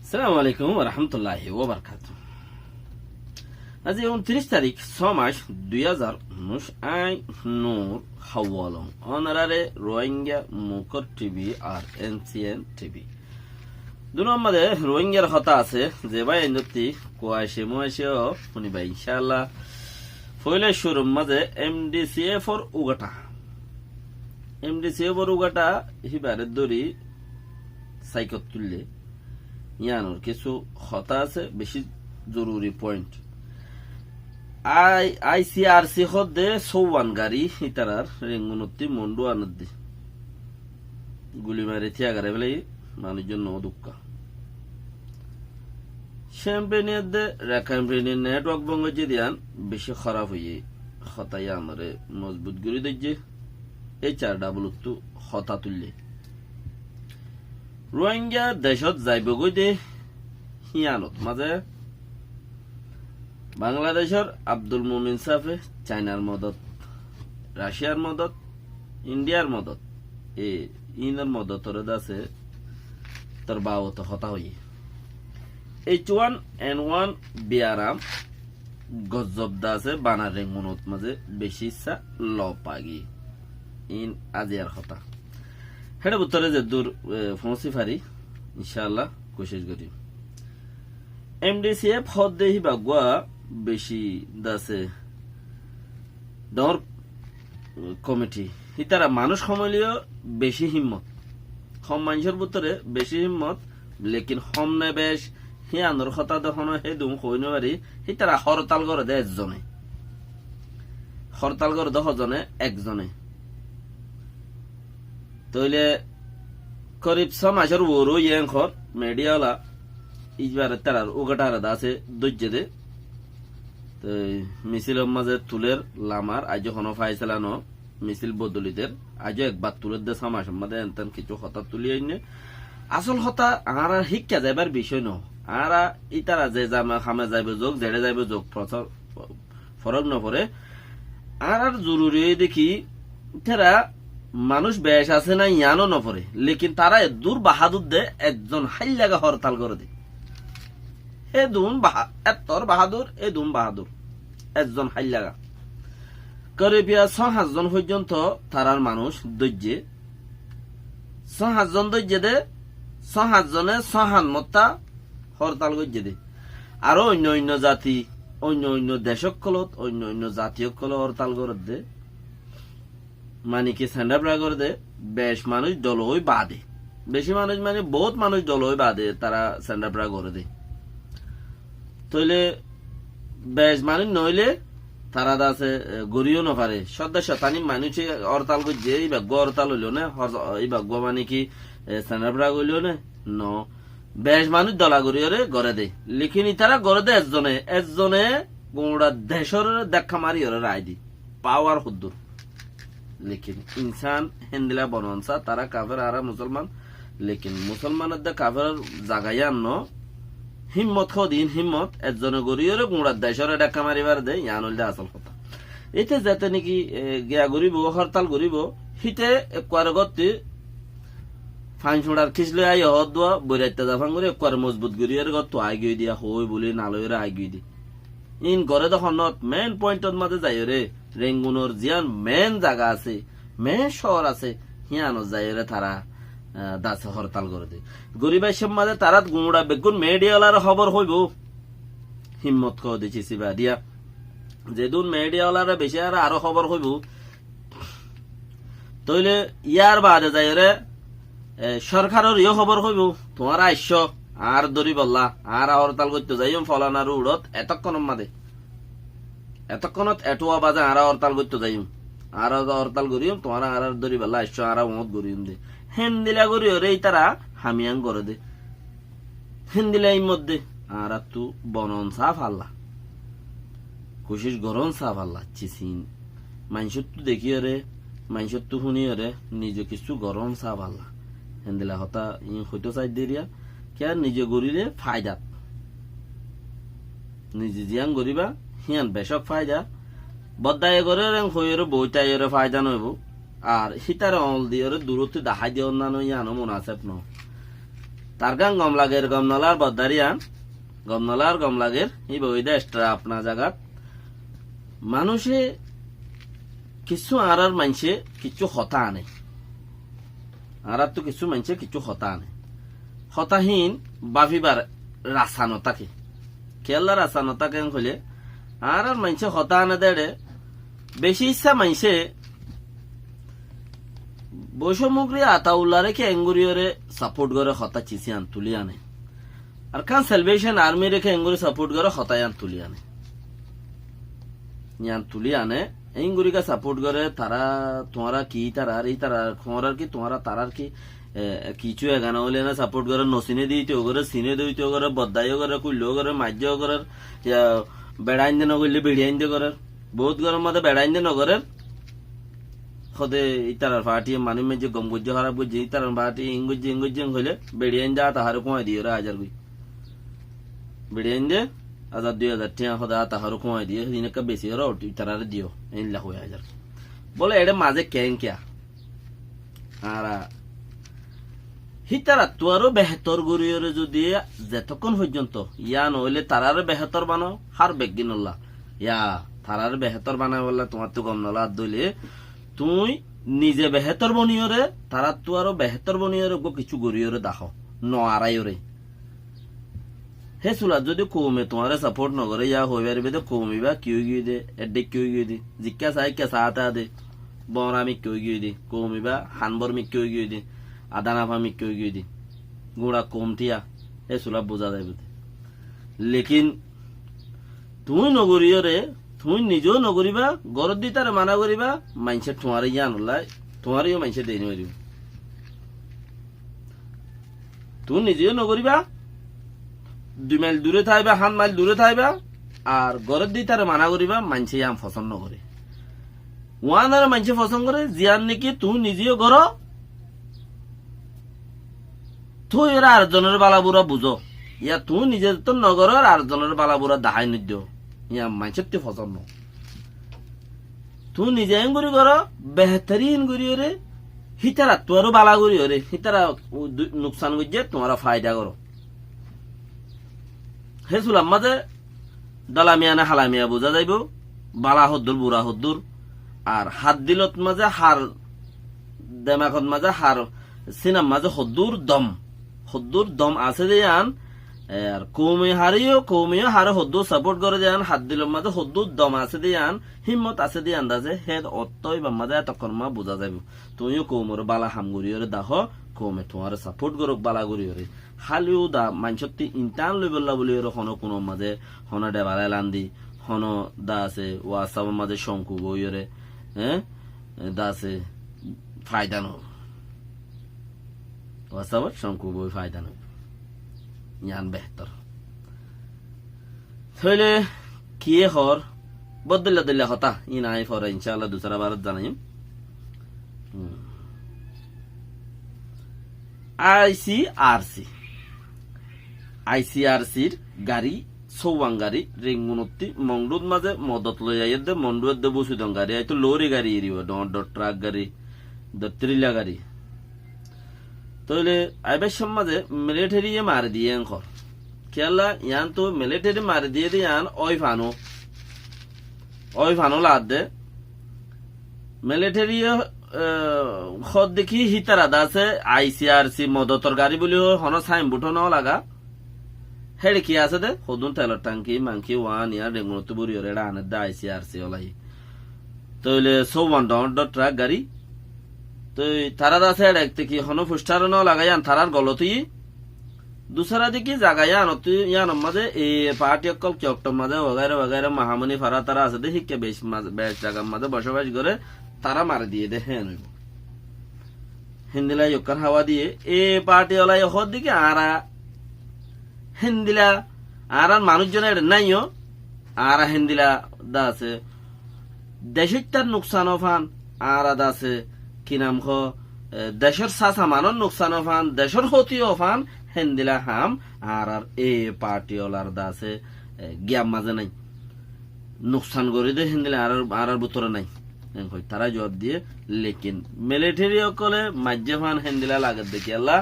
আসসালামু আলাইকুম ওয়া রাহমাতুল্লাহি ওয়া বারাকাতুহু। আজ 29 তারিখ 6 মাস 2019 আই নূর হাওয়ালং অনারারে রোহিঙ্গা মুকর টিভি আর এনসিএন টিভি দুনো আমাদের রোহিঙ্গার কথা আছে যে ভাই এনতি কোয়াশে মোয়াশেও শুনি ভাই ইনশাআল্লাহ ফয়লে শুরুর মাঝে এমডিসিএ ফর উগাটা হিবারে দড়ি সাইকত তুললে ইয়ানোর কিছু কথা আছে বেশি জরুরি পয়েন্ট আইসিআরসি হদে 54 গাড়ি ইতারার রেঙ্গুনতি মন্ডু আনদ্দি গুলি মারি থিয়াগারে বলে মানুষজন দুঃখ শ্যাম্পেনিয়ার দে রেখাম্পেনিয়ার নেটওয়ার্ক বঙ্গ দিয়ান বেশি খারাপ হয়ে হতাই আমারে মজবুত করে দিচ্ছে এই চারটা বলুত্তু হতা তুললে রোহিঙ্গা দেশত যাইব গই দে হিয়ানত মাঝে বাংলাদেশের আব্দুল মুমিন সাফে চাইনার মদত রাশিয়ার মদত ইন্ডিয়ার মদত ইনের মদতরে আছে তোর বাবত হতা হই H1N1 বিয়ারাম গজব আছে বানার রেঙ্গুনত মাঝে বেশি ইচ্ছা ল পাগি ইন আজিয়ার হতা হেডে উত্তরে যে দূর পৌঁছি পারি ইনশাআল্লাহ কোশিশ করি এমডিসিএফ হদ দেহি বাগুয়া বেশি দাসে ডর কমিটি হিতারা মানুষ সমলিও বেশি হিম্মত হম মানুষের ভিতরে বেশি হিম্মত লেকিন হম নে বেশ হি আন্দর কথা দহন হে দুম কইন পারি হিতারা হরতাল করে দে একজনে হরতাল করে 10 জনে একজনে তইলে করিব 6 মাসের ওরো ইয়াংখর মিডিয়ালা ইজবারে তারার উগাটার দাসে দজ্জে দে তো মিছিল মাঝে তুলের লামার আজ যখন ফাইসালানো মিছিল বদলিদের আজ একবার তুলের দে 6 মাসের মধ্যে এনতেন কিছু হতা তুলি আইনে আসল হতা আর শিক্ষা যাইবার বিষয় ন আর ইতারা যে জামা খামে যাইবে যোগ জেড়ে যাইবে যোগ ফরক নপরে আর জরুরি দেখি তারা মানুষ বেশ আছে না ইয়ানো নপরে লেকিন তারা দূর বাহাদুর দে একজন হাই লাগা হরতাল করে দে এ দুন এতর বাহাদুর এ দুন বাহাদুর একজন হাই লাগা করে বিয়া 6 জন পর্যন্ত তারার মানুষ দৈর্যে 6 জন দৈর্যে দে 6 জনে 6 মতা হরতাল গজ্জে দে আরো অন্য অন্য জাতি অন্য দেশকলত অন্য জাতীয় কল হরতাল করে দে মানে কি স্যান্ডাপরা করে দে বেশ মানুষ দলই বাদে বেশি মানুষ মানে বহুত মানুষ দলই বাদে তারা স্যান্ডাপরা করে দে তইলে বেশ মানুষ নইলে তারা দাসে গড়িও নপারে সদস্য তানি মানুষে হরতাল করছে এই ভাগ্য হরতাল হইল না এই ভাগ্য মানে কি স্যান্ডাপরা গইল না ন বেশ মানুষ দলা গড়িয়রে গড়ে দে লিখিনি তারা গড়ে দে একজনে গোড়া দেশের দেখা মারি ওরা রায় দি পাওয়ার হুদ্দুর लेकिन इंसान हिंदिला बनवनसा तारा काफिर आरा मुसलमान लेकिन मुसलमानद दे काफिर জাগাইয়া ন হিম্মত খদিন হিম্মত একজনে গরিয়রে গুড়া দেশরে ডাকা মারিবার দে ইয়ানুল দে আসল কথা এতে যাতে নাকি গিয়া গরিব হরতাল গরিব হিতে একবার গতি ফাংশনার খিসলে আই হদুয়া বইরাইতে জাফান করে একবার মজবুত গরিয়রে গত আগিয়ে দিয়া হই বলি নালয়রে আগিয়ে দি ইন গরে দখনত মেন পয়েন্টত মাঝে যাই রে রেঙ্গুনোর জিয়ান মেন জায়গা আছে মেন শহর আছে হিয়ানো যাই রে তারা দাসে হরতাল করে দে গরিবের মাঝে তারা গুমড়া বেগুন মেডিয়ালার খবর হইব হিম্মত খ দিছি বা দিয়া যেদুন মেডিয়ালার বেশি আর আরো খবর হইব তইলে ইয়ার বাদে যাই রে সরকারের ইয়ে খবর হইব তোমার আইস আর দরি বললা আর হরতাল করতে যাইম ফলানার উড়ত এতক্ষণত এটুয়া বাজে আর হরতাল করতে যাইম আর হরতাল করিম তোমার আর দরি বললা আইস আর মত করিম দে হিন্দিলা করি রে তারা হামিয়াং করে দে হিন্দিলা এই মধ্যে আর তু বনন সাফ আল্লাহ কোশিস গরম সাফ আল্লাহ চিসিন মাইনসত তু দেখি রে মাইনসত তু শুনি রে নিজে কিছু গরম সাফ আল্লাহ হিন্দিলা হতা হইতো চাই দেরিয়া কে নিজে গরিলে ফায়দা নিজে জিয়াং গরিবা হিয়ান বেশক ফায়দা বদায় করে হইরে বইটাই ফায়দা নইব আর হিতার অল দিয়ে দূরত্ব দেখাই দিয়ে অন্যান্য ইয়ানো মুনাসেব ন তার গান গম নলার বদারিয়ান গম লাগের এই বইদা এক্সট্রা আপনা জায়গা মানুষে কিছু আর মানছে কিছু হতা আনে আর তো কিছু মানছে কিছু হতা আনে হতাহীন বাফিবার রাসানতাকে কেল্লা রাসানতাকে হলে আর মানছে হতা আনে দেড়ে বেশি ইচ্ছা মানছে বৈষম্যগ্রী আতাউল্লারে কে এঙ্গুরিয়রে সাপোর্ট করে হতা চিসি আন তুলি আনে আর কান সেলভেশন আর্মি রেখে এঙ্গুরি সাপোর্ট করে হতায়ান তুলি আনে ইয়ান তুলি আনে এঙ্গুরিকে সাপোর্ট করে তারা তোমারা কি তারার এই তারার খোঁরার কি তোমারা তারার কি কিছু এগানো হলে না সাপোর্ট করে নসিনে দিতে করে সিনে দিতে করে বদাইও করে কুইলেও করে মাজ্যও করে বেড়াইন দিয়ে নগরলে বেড়িয়াইন দিয়ে করে বহুত গরম মধ্যে বেড়াইন দিয়ে নগরের সদে ইতারার পার্টি মানুষ মেজে গম গুজ্জ খারাপ গুজ্জে ইতারার পার্টি ইংগুজ্জে হইলে বেড়িয়াইন যা তাহারে কমাই দিয়ে ওরা হাজার গুই বেড়িয়াইন দিয়ে 1000-2000 টিয়া সদা তাহারে কমাই দিয়ে দিনকে বেশি ওরা ইতারারে দিও এই লাখ হয়ে হাজার বলে এটা মাঝে কেন কিয়া আর হিতারা তোয়ারও বেহতর গরিয়রে যদি যেতক্ষণ পর্যন্ত ইয়া নইলে তারারে বেহতর বানো হার বেগিনল্লা ইয়া তারার বেহতর বানাই বললে তোমার তো গম নলা দইলে তুই নিজে বেহতর বনিয়রে তারা তো আরো বেহতর বনিয়রে কিছু গরিয়রে দেখো ন আড়াইরে হে সুলা যদি কৌমে তোমার সাপোর্ট নকরে ইয়া হয়ে পারবে তো কৌমিবা কিউ গিয়ে দে এডে কিউ গিয়ে দি জিজ্ঞা চাই কেসা আতা দে বরামি কিউ গিয়ে দি কৌমিবা হানবর মি কিউ গিয়ে দি আদানাফা মি কিউ গিয়ে দি গুড়া কমটিয়া হে সুলা বোঝা যাইব লেকিন তুই নগরীয়রে তুমি নিজেও নকরিবা গরত দি তারে মানা করিবা মাইনসে তোমারে ইয়া নলাই তোমারও মাইনসে দেই নইব তুমি নিজেও নকরিবা 2 মাইল দূরে থাইবা 7 মাইল দূরে থাইবা আর গরত দি তারে মানা করিবা মাইনসে ইয়াম পছন্দ করে ওয়ানার মাইনসে পছন্দ করে জিয়ান নাকি তুমি নিজেও গর তুই এরা আরেকজনের বালাবুরা বুঝো ইয়া তুমি নিজে তো নগর আর আরেকজনের বালাবুরা দাহাই নিদ্য ইয়া মাইনসের তে পছন্দ তুই নিজে গুড়ি কর বেহতরিন গুড়ি রে হিতারা তোরও বালা গুড়ি রে হিতারা নুকসান গুজে তোমার ফায়দা করো হে সুলাম মাঝে ডালামিয়া না হালামিয়া বোঝা যাইব বালা হদ্দুর বুড়া হদ্দুর আর হাত দিলত মাঝে হার দেমাকত মাঝে হার সিনাম মাঝে হদ্দুর দম আছে দেয়ান আর কৌমিও হারে হদ্দুর সাপোর্ট করে দেয়ান হাত দিল মাঝে হদ্দুর দম আছে দেয়ান হিম্মত আছে দিয়ে আন্দাজে হেদ অত্যই বা মাঝে এতক্ষণ মা বোঝা যাইব তুমিও কৌমর বালা হামগুড়িওরে দাহ কৌমে তোমার সাপোর্ট করুক বালা গুড়িওরে হালিও দা মানসত্তি ইন্টান লই বললা বলি হন কোনো মাঝে হন ডেবালাই লান্দি হন দা আছে ওয়াসাব মাঝে শঙ্কু বইরে হ্যাঁ দা আছে ফায়দা ন ওয়াসাব শঙ্কু বই ফায়দা ন ইয়ান বেহতর তাহলে কি হর বদলা দিল্লা হতা ই নাই ফরে ইনশাআল্লাহ দুসরা বারত জানাইম আইসিআরসির গাড়ি সৌবাং গাড়ি রেঙ্গুনতি মংডুদ মাঝে মদত লই আইয়ে দে মন্ডুয়ের দে বসুদং গাড়ি আইতো লরি গাড়ি এরিব ট্রাক গাড়ি ট্রিলা গাড়ি তাহলে আইবার সমাজে মিলিটারি মারি দিয়ে ঘর খেলা ইয়ান তো মিলিটারি মারি দিয়ে দিয়ান ওই ফানো লাদ দে মিলিটারি খদ দেখি হিতারা দাসে আইসিআরসি মদতর গাড়ি বলি হন সাইন বুটো ন লাগা হেড়ে কি আছে দে সদুন তেলর টাঙ্কি মাংকি ওয়ান ইয়ার রেঙ্গুনতি বুড়িওর এটা আনে দে আইসিআরসি ওলাই তাহলে সৌবান ট্রাক গাড়ি তো তারা দাসে দেখতে কি হন ফুস্টার ন লাগাইয়ান তারার গলতি দুসরা দেখি জাগাইয়ান ইয়ান মাঝে এই পার্টি অকল চকটম মাঝে ওগাইরে মহামনি ফারা তারা আছে দেখি কে বেশ জায়গার মাঝে বসবাস করে তারা মারি দিয়ে দে হ্যাঁ নইব হিন্দিলা ইকার হাওয়া দিয়ে এ পার্টি ওলাই হর দিকে আরা হিন্দিলা আর মানুষজন নাইও আর হিন্দিলা দা আছে দেশের তার নুকসান ফান আর আদা আছে কি নাম খ দেশের সাসা মানর নুকসান ফান দেশের ক্ষতিও ফান হিন্দিলা হাম আর এ পার্টি ওলার দা আছে জ্ঞান মাঝে নাই নুকসান করে দে হিন্দিলা আর ভিতরে নাই তারা জবাব দিয়ে লেকিন মিলিটারি অকলে মাজ্জে ফান হিন্দিলা লাগে দেখি আল্লাহ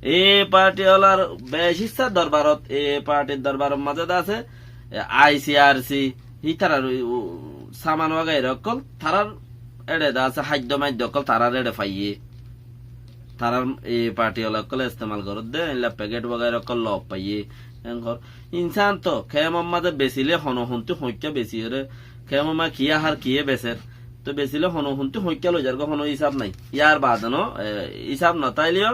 এই পার্টি হলার বেশিস্তা দরবারত এই পার্টির দরবারের মাঝে আছে ICRC হি তারার সামান ওয়াগাই রকল তারার এড়ে দা আছে খাদ্য মাদ্য অকল তারার এড়ে পাইয়ে তারার এই পার্টি হলা অকল ইস্তেমাল করত দে ইলা প্যাকেট ওয়াগাই রকল লব পাইয়ে এনকর ইনসান তো খেমম মাঝে বেচিলে হনহন্তি সংখ্যা বেশি হরে খেমমা কিয়া হার কিয়ে বেচের তো বেচিলে হনহন্তি সংখ্যা লই যার কোনো হিসাব নাই ইয়ার বাদ ন হিসাব নতাইলেও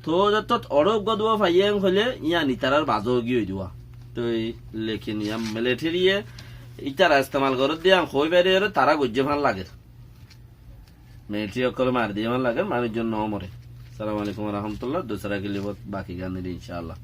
তো যত অড়ক গদুয়া ফাইয়েং হলে ইয়া নিতারার বাজো গিয়ে দিওয়া তো লেখি নিয়াম মিলিটারিয়ে ইতারা ইস্তেমাল করত দিয়া হই বাইরে তারা গজ্জে ভাল লাগে মিলিটারি অকল মার দিয়ে ভাল লাগে মানুষজন ন মরে। সালাম আলাইকুম রহমতুল্লাহ। দোসরা के लिए बाकी गाने इंशाल्लाह।